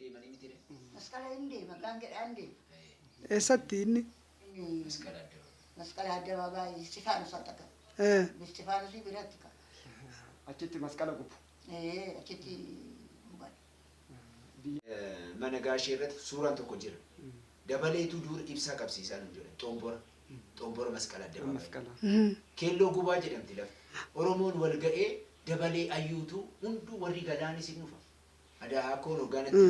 deemanii miti re. Masqala hin deema gaangedhaan deema. Eessatti inni? Masqala addabaabaayii Istifaanos attaqa. Istifaanosii biratti ka. Achitti masqala gubu. Achitti mana gaashee irratti suuraan tokko jira. Dabaleetu dur ibsaa qabsiisaa nu jira. Xombora masqala addabaabaayii. Keelloo gubaa jedhamti lafa. Oromoon wal ga'ee dabalee ayyuutu hunduu warri galaanis hin dhufa. Adaa akkoon hogganatti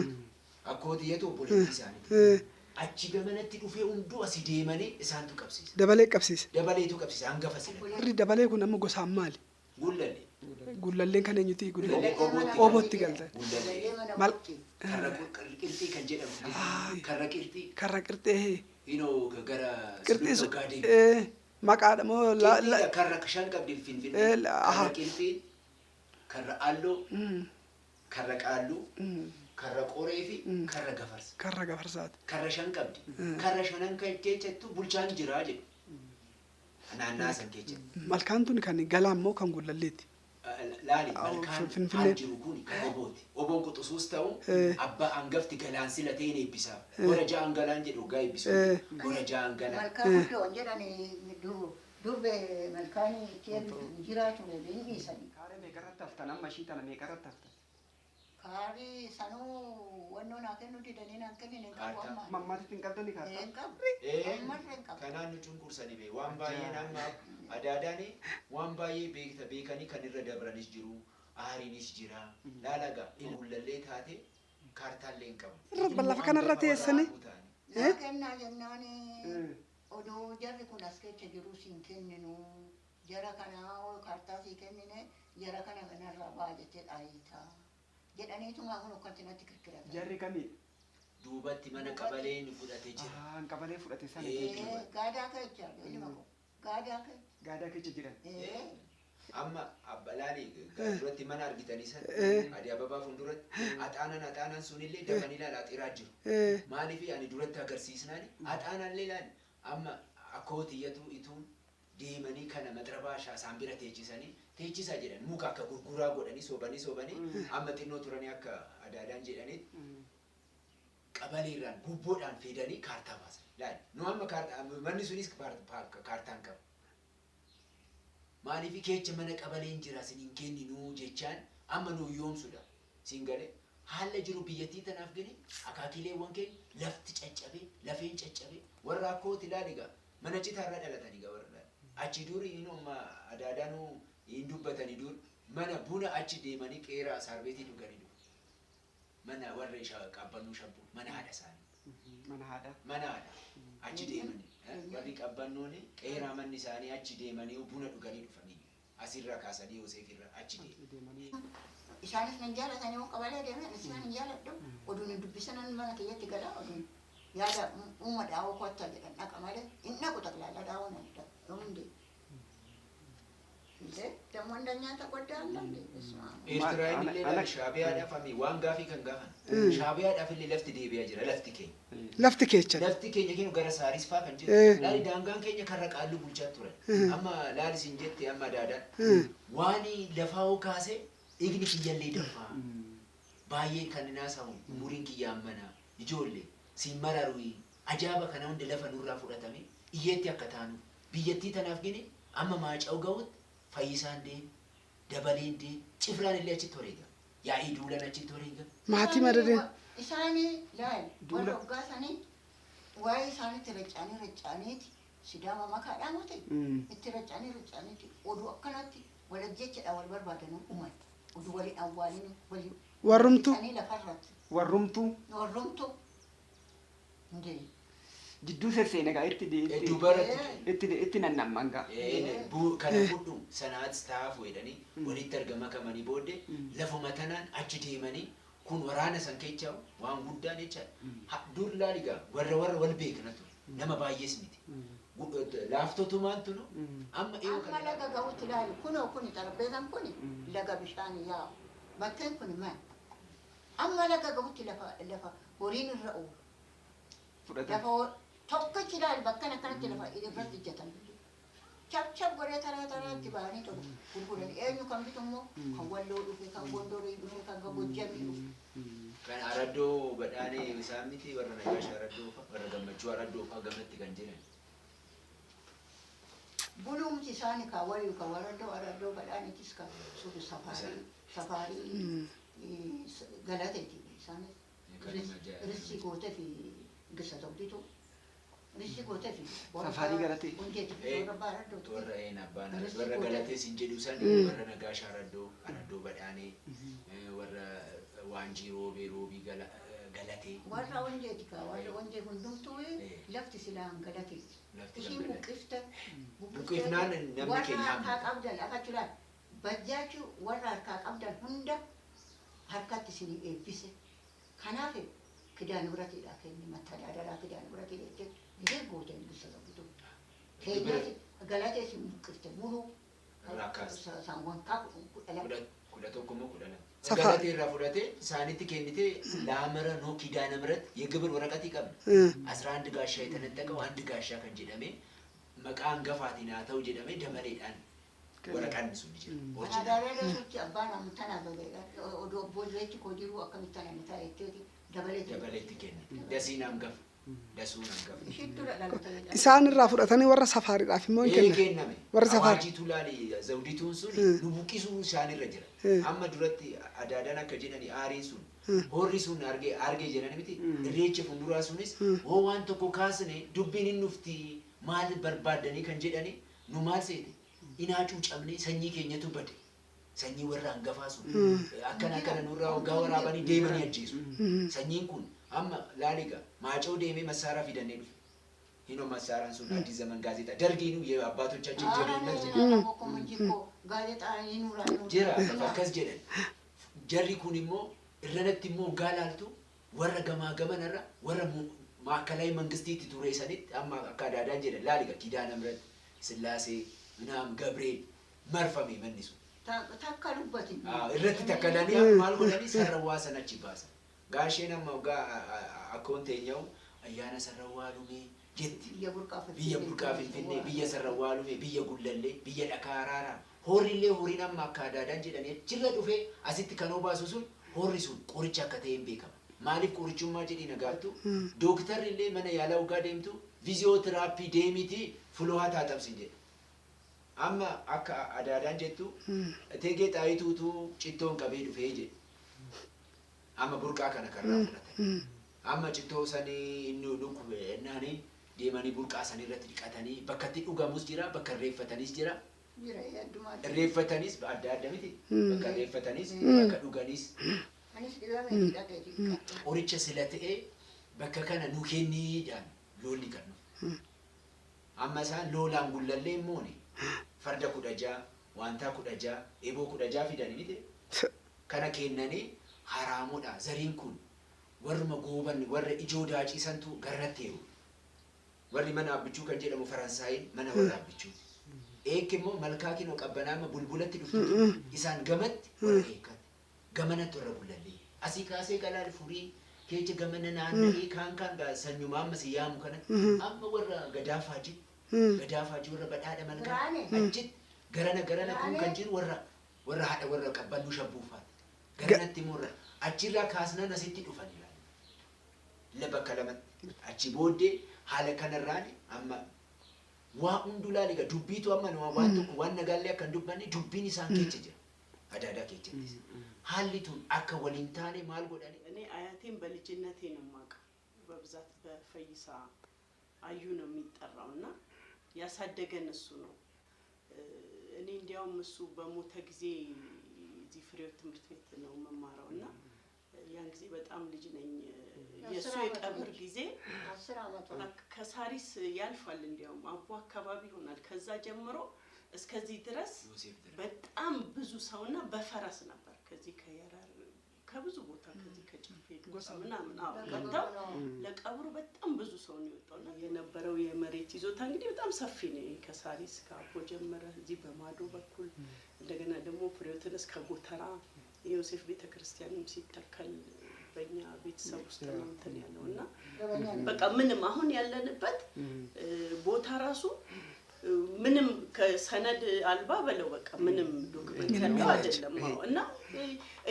akkoo xiyyeetu obboleettii isaanii. Achi gamanatti dhufee hunduu asii deemanii isaantu qabsiisa. Dabalee qabsiisa. Dabaleetu qabsiisa hangafa sila. Warri dabalee kun amma gosaan maali? Gullallee. Gullalleen kan eenyuti? Gullallee obootti galtan. Maal? Karra qirxii kan jedhamu. Karra qirxii. Karra qirxee. Inoo gara qirxii maqaadha moo karra shan qabdi finfinnee. Karra qirxii, karra aalloo, karra qaalluu, karra qoree fi karra gafarsa. Karra gafarsaati. Karra shan qabdi. Karra shanan kan keessattuu bulchaan jiraa jedhu. Naannaa san keessatti. Malkaan tuni kan galaan moo kan gullalleeti? Laali malkaan haan jiru kun kan obooti. Oboon quxusuus ta'u abbaa hangafti galaan sila ta'een eebbisaa. Gora ja'an galaan jedhu gaa eebbisu. Gora ja'an galaan. Malkaan hundoo jedhani durbe malkaan jiraatu hin dhiisani. Kaaree meeqarratti haftan amma ishii tana meeqarratti haftan? Kaaree sanuu wannoo naa kennu didanii naan kennine hin qabu amma. Mammaatitti hin qabdani kaartaa? Hin qabu. Ammarra hin qabu. Kanaan nu cunqursanii bee waan baay'ee nama adaadaani waan baay'ee beekanii kan irra dabranis jiru. Aariinis jira. Laalaga gullallee taate kaartaallee hin qabu. Lafa kanarra teessanii? Naa kennaa jennaani oduu jarri kun as keessa jiru siin kenninu. Jara kanaa kaartaa sii kennine jara kana kanarraa baa jettee dhaayitaa. Jedhaniituma kun ukkatti natti kirkirata. Jarri kamidha? Duubatti mana qabalee ni fudhatee jira. Qabalee fudhate sana. Gaadaa keessa ilma koo. Gaadaa keessa. Gaadaa keessa jiran. Amma abbalaani duratti mana argitanii sana adi ababaa fuulduratti axaanaan sunillee dafanii ilaalaa xiraa jiru. Maaliif ani duratti agarsiisnaani axaanaallee ilaali amma akkootiyyatu ituun deemanii kana maxrabaa isaan bira teechisanii teechisaa jedhan muka akka gurguraa godhanii soobanii amma xinnoo turanii akka adaadaan jedhanii qabaleerraan gubboodhaan fedanii kaartaa baasan. Laali nu amma manni sunis kaartaan qaba. Maaliif keecha mana qabaleen jira siniin kenninuu jechaan amma nu yoomsudha. Siin galee haala jiru biyyattii tanaaf gani akaakileewwan keenya lafti caccabee lafeen caccabee warra akkooti laaligaa mana citaarra dhalatanii gaa warra achi duri inuma adaadaanuu hin dubbatanii dur mana buna achi deemanii qeeraa saarbeetii dhuganii dhufu. Mana warra qabbannuu shabbu mana haadha isaanii. Mana haadha. Mana haadha achi deemanii warri qabbannooni qeeraa manni isaanii achi deemanii buna dhuganii dhufanii asirra kaasanii Yoseefirra achi deemanii. Isaanis nan jaalatanii waan qabalee deeman isaan hin jaaladhu oduun hin dubbisanan mana kiyyatti gala oduun yaada uumma daawoo kottaa jedhan dhaqa malee hin dhaqu taklaala daawoo nan dhaqa hundi. ደግሞ እንደኛ ተቆዳለ ኤርትራን ሌላ ሻቢያ ዳፋሚ ዋን ጋፊ ከን ጋፋን ሻቢያ ዳፍሊ ለፍት ዴቢያ ጅራ ለፍት ኬኛ ኪኑ ገረ ሳሪስ ፋ ከንጂ ላሊ ዳንጋን ኬኛ ከረቃሉ ቡልቻ ቱረ አማ ላሊ ሲንጀት ያማ ዳዳ ዋኒ ለፋው ካሴ ኢግኒ ኪየሌ ደፋ ባዬ ከንና ሳው ሙሪን ኪያመና ይጆሌ ሲመራሩይ አጃባ ከናው እንደ ለፈ ኑራ ፉዳታሚ ኢየት ያከታኑ ቢየቲ ተናፍገኒ አማ ማጫው ጋውት Fayyisaan dabaleen cifraan illee achitti horeega. Yaa'ii duulan achitti horeega. Maatii madadee. Isaanii laal warra hoggaasanii waa'ee isaaniitti raccaaniiti sidaama makaadhaa mate itti raccaaniiti oduu akkanatti walajjechaadha wal barbaadanuu uuman oduu waliin awwaalini waliin. Warrumtuu. Lafarratti. Warrumtuu. Ndee. Jidduu sesseene gaa itti nannamman gaa. Kana fudhu sanaat staaf wedhanii walitti argama kamanii booddee lafuma tanaan achi deemanii kun waraana san keessa waan guddaan jechaadha. Dur laaligaa warra wal beeknatu nama baay'ees miti. Laaftotu maantu no amma eewu kana. Amma laga ga'utti laali kunoo kuni xarbeezaan kuni laga bishaan yaa'u bakkeen kuni maal amma laga ga'utti lafa horiin irra oolu. Lafa tokko chilaal bakkana kanatti lafa irratti ijjatan chap godhe taraatti baanii tokko gurguran eenyu kan bitummoo kan walloo dhufe kan gondorii dhufe kan gabojjamii dhufe. Kan araddoo badhaanee isaan miti warra nagaash araddoo warra gammachuu araddoo gamatti kan jiran. Bulumti isaanii kan waliin kan araddoo badhaaniitis kan suutu safaarii galateeti isaanis. Rissi gootee fi gisa tokkitu. Rissi gootee fi Safaarii galatee. Warra abbaan warra galatee siin jedhu san warra nagaash araddoo badhaanee warra waanjii roobii galatee. Warra wanjeeti kaa warra wanjee hundumtuu lafti silaan galatee. Isin buqqifnaan namni warra keenya harkaa qabdan akka jiran bajjaachu warra harkaa qabdan hunda harkatti isinii eebbise. Kanaaf kidaan biraatiidha kenni mattadaadhaa kidaan biraati jettee gidee gooteen bisa qabdu. Keenyatti galatee isin buqqifte buluu sangoon kudha tokkommoo kudha lama. Galatee irraa fudhatee isaanitti kennitee laamara noo kidaana biratti የግብር ወረቀት ይቀበል 11 ጋሻ የተነጠቀው አንድ ጋሻ kan jedhame maqaan gafaatiin haa ta'u jedhame damaleedhaan waraqaan sun jira. Adaadhaa suutti abbaan amtana babeedha. Odoo boolleetti koo jiru akkamitti ana ta'a jettee dabaleetti kenna. Dasiinaan gafa. Dasuunaan gafa. Shittuudha dhaloota. Isaan irraa fudhatanii warra safaariidhaaf immoo hin kenname. Warra safaarii. Awaajiitu laali zawdituun sun nu buqqisuu isaanirra jira. Amma duratti adaadhaan akka jedhani aariin sun horri sun argee jedhani miti irreecha funduraa sunis hoo waan tokko kaasne dubbiin hin dhufti maal barbaadanii kan jedhani nu maal seete inaacuu cabnee sanyii keenyatu bade sanyii warra hangafaa sun akkana nurraa waggaa waraabanii deemanii ajjeesu sanyiin kun amma laaliga maacoo deemee masaaraa fidannee dhufe hino masaaraan sun addis zaman gaazexaa dargiinu abbatoቻችን jira akkas jedhan jarri kun immoo irratti immoo gaalaaltu warra gamaa gamanarra warra maakalaay mangistiitti ture sanitti amma akka adaadaan jedhan laaliga kidaana biratti sillaasee ምናም ገብርኤል መርፈሜ መንሱ ታከሉበት እረት ተከላኒ ማል ጎዳኒ ሰረዋ ሰነች ባሰ ጋሼናም ጋ አኮንቴኛው አያና ሰረዋሉሜ ጀት የቡርቃፍ ፍኔ ብየ ሰረዋሉሜ ብየ ጉለሌ ብየ ደካራራ ሆሪሌ ሆሪናም አካዳዳን ጀደኔ ጅረ ዱፌ አሲት ከኖ ባሱሱን ሆሪሱን ቆርቻ ከተየም ቤከም ማሊፍ ቆርቹማ ጀዲ ነጋቱ ዶክተር ኢሌ መነ ያለው ጋ ደምቱ ፊዚዮቴራፒ ዴሚቲ ፍሎሃ ታጠብስንጀ amma akka adaadaan jettu tegee xaayituutu cittoon qabee dhufee je amma burqaa kana karraa fudhatan amma cittoo sanii inni dhukube ennaani deemanii burqaa sanii irratti dhiqatanii bakka itti dhugamus jira bakka reeffatanis jira reeffatanis adda adda miti bakka reeffatanis bakka dhuganis qoricha sila ta'ee bakka kana nu kenniidhaan loolli kan amma isaan loolaan gullallee immooni farda kudaja wanta kudaja ebo kudaja fidani mite kana kennani haramuda zarin kun warma goban warra ijoda cisantu garratteeru warri mana abbichu kan jedhamu faransaayi mana warra abbichu eekimo malkaaki no qabbanama bulbulatti dhuftu isan gamatti warra eekat gamanatti warra bullalle asii kaasee qalaal furii keecha gamana naanna'ee kan ga sanyuma amma siyaamu kana amma warra gadaafaji gadaafaji warra badhaadha malkaa ajjit garana kun kan jiru warra hada warra qabbannu shabbuufaat garanatti murra achirraa kaasnan asitti dhufani la bakka lamatti achi booddee haala kanarraan amma waa hundulaaliga dubbiitu amma waan tokko waan nagaallee akka dubbanne dubbiin isaan keessa jira adaadaa keessatti haalli tun akka waliin taane maal godhani እኔ አያቴን በልጅነቴ ነው የማውቀው በብዛት በፈይሳ አዩ ነው የሚጠራውና ያሳደገን እሱ ነው እኔ እንዲያውም እሱ በሞተ ጊዜ እዚህ ፍሬው ትምህርት ቤት ነው መማራውና ያን ጊዜ በጣም ልጅ ነኝ የሱ የቀብር ጊዜ 10 አመት ከሳሪስ ያልፋል እንዲያውም አቦ አካባቢ ይሆናል ከዛ ጀምሮ እስከዚህ ድረስ በጣም ብዙ ሰውና በፈረስ ነበር ከዚህ ከያራር ከብዙ ቦታ ከዚህ ከጭፌ ምናምን አውቀው ለቀብሩ በጣም ብዙ ሰው ነው የወጣውና የነበረው የመሬት ይዞታ እንግዲህ በጣም ሰፊ ነው ከሳሪስ ካፖ ጀመረ እዚህ በማዶ በኩል እንደገና ደግሞ ፍሬውትን እስከ ጎተራ የዮሴፍ ቤተክርስቲያንም ሲተከል በእኛ ቤተሰብ ውስጥ ነው እንትን ያለውና በቃ ምንም አሁን ያለንበት ቦታ ራሱ ምንም ከሰነድ አልባ በለው በቃ ምንም ዶክመንት ያለው አይደለም እና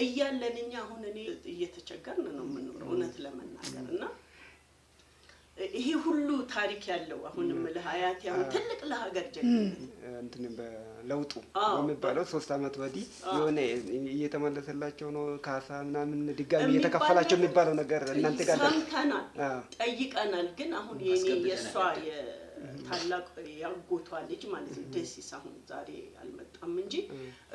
እያለን እኛ አሁን እኔ እየተቸገርን ነው የምንኖረው እውነት ለመናገር እና ይሄ ሁሉ ታሪክ ያለው አሁንም ለሀያት ያው ትልቅ ለሀገር ጀግንነት እንትን በለውጡ የሚባለው 3 አመት ወዲህ የሆነ እየተመለሰላቸው ነው ካሳ ምናምን ድጋሚ እየተከፈላቸው የሚባለው ነገር እናንተ ጋር ሰምተናል ጠይቀናል ግን አሁን የሷ ታላቅ ያጎቷ ልጅ ማለት ነው ደሲስ አሁን ዛሬ አልመጣም እንጂ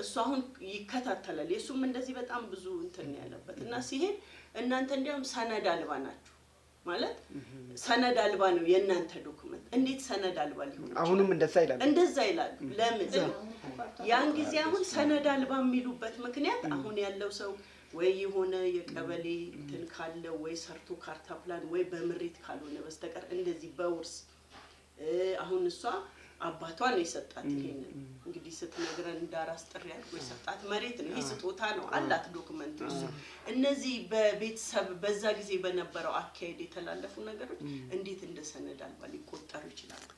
እሱ አሁን ይከታተላል የሱም እንደዚህ በጣም ብዙ እንትን ያለበት እና ሲሄድ እናንተ እንዲያውም ሰነድ አልባ ናችሁ ማለት ሰነድ አልባ ነው የእናንተ ዶክመንት እንዴት ሰነድ አልባ ሊሆን አሁንም እንደዛ ይላል ለምን ያን ጊዜ አሁን ሰነድ አልባ የሚሉበት ምክንያት አሁን ያለው ሰው ወይ የሆነ የቀበሌ እንትን ካለው ወይ ሰርቶ ካርታ ፕላን ወይ በምሪት ካልሆነ በስተቀር እንደዚህ በውርስ አሁን እሷ አባቷ ነው የሰጣት ይሄንን እንግዲህ ስትነግረን እንዳራስ ጥሪ አድርጎ የሰጣት መሬት ነው ይሄ ስጦታ ነው አላት ዶክመንት እነዚህ በቤተሰብ በዛ ጊዜ በነበረው አካሄድ የተላለፉ ነገሮች እንዴት እንደ ሰነድ አልባ ሊቆጠሩ ይችላሉ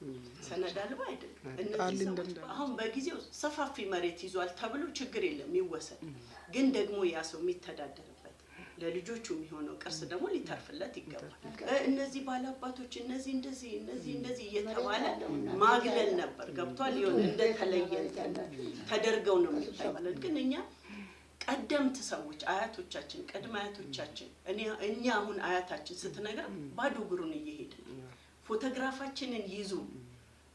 ሰነድ አልባ አይደለም እነዚህ አሁን በጊዜው ሰፋፊ መሬት ይዟል ተብሎ ችግር የለም ይወሰድ ግን ደግሞ ያ ሰው የሚተዳደርበት ለልጆቹ የሚሆነው ቅርስ ደግሞ ሊተርፍለት ይገባል እነዚህ ባላባቶች እነዚህ እንደዚህ እየተባለ ማግለል ነበር ገብቷል ይሁን እንደ ተለየን ተደርገው ነው የሚታየው ግን እኛ ቀደምት ሰዎች አያቶቻችን ቀድመ አያቶቻችን እኛ አሁን አያታችን ስትነግር ባዶ እግሩን እየሄደ ፎቶግራፋችንን ይዙ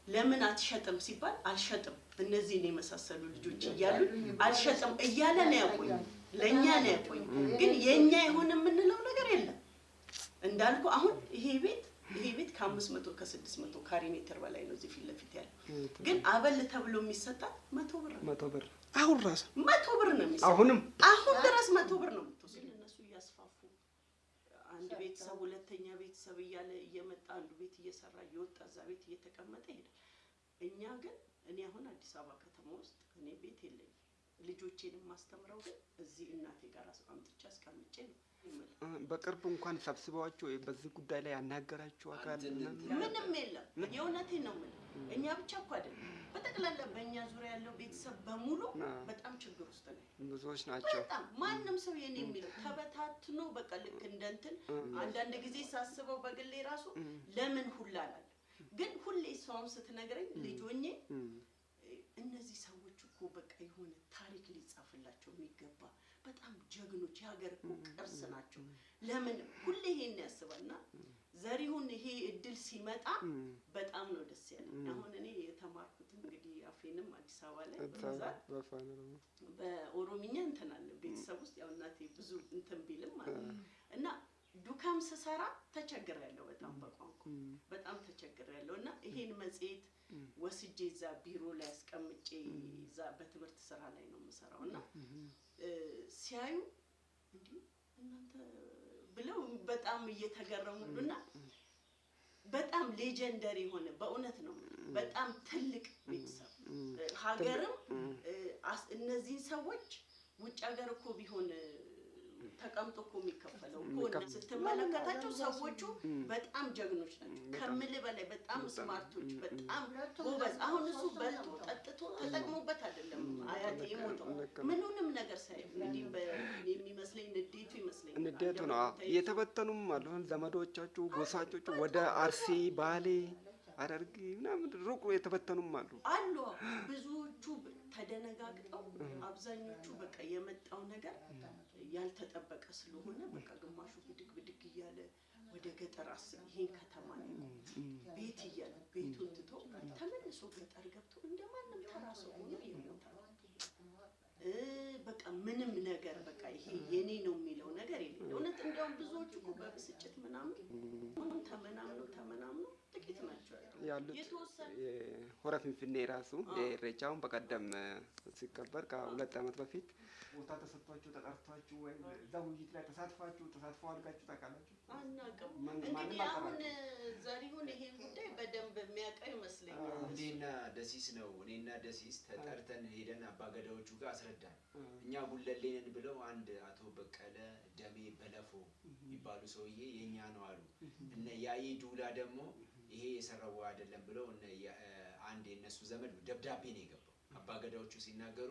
ለምን አትሸጥም ሲባል አልሸጥም እነዚህ ነው የመሳሰሉ ልጆች እያሉ አልሸጥም እያለ ነው ያቆይ ለኛ ነው ያቆይ ግን የኛ ይሆን የምንለው ነገር የለም እንዳልኩ አሁን ይሄ ቤት ከ500 ከ600 ካሬ ሜትር በላይ ነው እዚህ ፊት ለፊት ያለው ግን አበል ተብሎ የሚሰጣት 100 ብር አሁን ራስ 100 ብር ነው የሚሰጣው አሁን ድረስ 100 ብር ነው የምትወስድ እነሱ እያስፋፉ አንድ ቤተሰብ ሁለተኛ ቤተሰብ እያለ እየመጣ አንዱ ቤት እየሰራ እየወጣ እዛ ቤት እየተቀመጠ ይሄዳል እኛ ግን እኔ አሁን አዲስ አበባ ከተማ ውስጥ እኔ ቤት የለኝም ልጆቼንም ማስተምረው ግን እዚህ እናቴ ጋር አስቀምጬ ነው በቅርብ እንኳን ሰብስባችሁ በዚህ ጉዳይ ላይ ያናገራችሁ አካል ምንም የለም የእውነቴን ነው ምን እኛ ብቻ እኮ አይደለም በተቀላላ በእኛ ዙሪያ ያለው ቤተሰብ በሙሉ በጣም ችግር ውስጥ ነው ብዙዎች ናቸው በጣም ማንም ሰው የኔ የሚለው ተበታትኖ በቃ ልክ እንደንትን አንዳንድ ጊዜ ሳስበው በግሌ ራሱ ለምን ሁላላል ግን ሁሌ ሰውም ስትነግረኝ ልጆኜ እነዚህ ሰዎች እኮ በቃ የሆነ ታሪክ ሊጻፍላቸው የሚገባ በጣም ጀግኖች የሀገር ቅርስ ናቸው ለምን ሁሌ ይሄን ያስባልና ዘሪሁን ይሄ እድል ሲመጣ በጣም ነው ደስ ያለኝ አሁን እኔ የተማርኩት እንግዲህ አፌንም አዲስ አበባ ላይ በኦሮሚኛ እንተናለ ቤተሰብ ውስጥ ያው እናቴ ብዙ እንትን ቢልም ማለት እና ዱካም ሰሰራ ተቸግሬያለሁ በጣም በቋንቋ በጣም ተቸግሬያለሁና ይሄን መጽሔት ወስጄ እዛ ቢሮ ላይ አስቀምጬ እዛ በትምህርት ስራ ላይ ነው የምሰራውና ሲያዩ እንዴ እናንተ ብለው በጣም እየተገረሙና በጣም ሌጀንደሪ ሆነ በእውነት ነው በጣም ትልቅ ቤተሰብ ሀገርም እነዚህ ሰዎች ውጭ ሀገር እኮ ቢሆን ተቀምጦ እኮ የሚከፈለው እኮ ስትመለከታቸው ሰዎቹ በጣም ጀግኖች ናቸው ከምል በላይ በጣም ስማርቶች በጣም ጎበዝ አሁን እሱ በልቶ ጠጥቶ ተጠቅሞበት አይደለም አያቴ የሞተው ምንንም ነገር ሳይሆን እንግዲህ የሚመስለኝ ንዴቱ ይመስለኛል ንዴቱ ነው የተበተኑም አሉ ዘመዶቻቸው ጎሳቾቹ ወደ አርሲ ባሌ አረርጊ ምናምን ሩቅ የተበተኑም አሉ ብዙዎቹ ተደነጋግጠው አብዛኞቹ በቃ የመጣው ነገር ያልተጠበቀ ስለሆነ በቃ ግማሹ ብድግ እያለ ወደ ገጠር አስብ ይሄን ከተማ ነው ቤት እያለ ቤቱን ትቶ ተመልሶ ገጠር ገብቶ እንደማንም ተራሶ ሆኖ ይሞታል በቃ ምንም ነገር በቃ ይሄ የኔ ነው የሚለው ነገር የለም እውነት እንደውም ብዙዎቹ እኮ በብስጭት ምናምን ተመናምነው ጥቂት ናቸው ያሉት ሆራ ፊንፊኔ ራሱ የኢሬቻውን በቀደም ሲከበር ከ2 አመት በፊት ቦታ ተሰጥቷችሁ ተጠርቷችሁ ወይ እዛ ውይይት ላይ ተሳትፎ አድርጋችሁ ታውቃላችሁ አናውቅም እንግዲህ አሁን ዘሪሁን ይሄን ጉዳይ በደንብ የሚያውቀው ይመስለኛል እኔና ደሲስ ነው እኔና ደሲስ ተጠርተን ሄደን አባገዳዎቹ ጋር አስረዳን እኛ ጉለሌንን ብለው አንድ አቶ በቀለ ደሜ በለፎ ይባሉ ሰውዬ የኛ ነው አሉ እና ያይ ዱላ ደግሞ ይሄ የሰራው አይደለም ብለው አንድ የነሱ ዘመድ ደብዳቤ ነው የገባው አባገዳዎቹ ሲናገሩ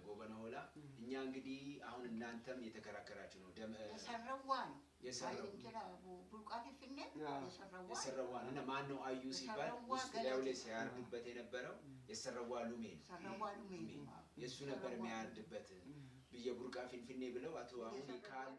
ጎበና ሆላ እኛ እንግዲህ አሁን እናንተም የተከራከራችሁ ነው የሰራዋ ነው ቡልቃፊ ፍኔ የሰራዋ እና ማን ነው አዩ ሲባል ውስጥ ላይ ሲያርድበት የነበረው የሰራዋ ሉሜ ነው የሱ ነበር የሚያርድበት በየቡርቃፊን ፍኔ ብለው አቶ አሁን ካሉ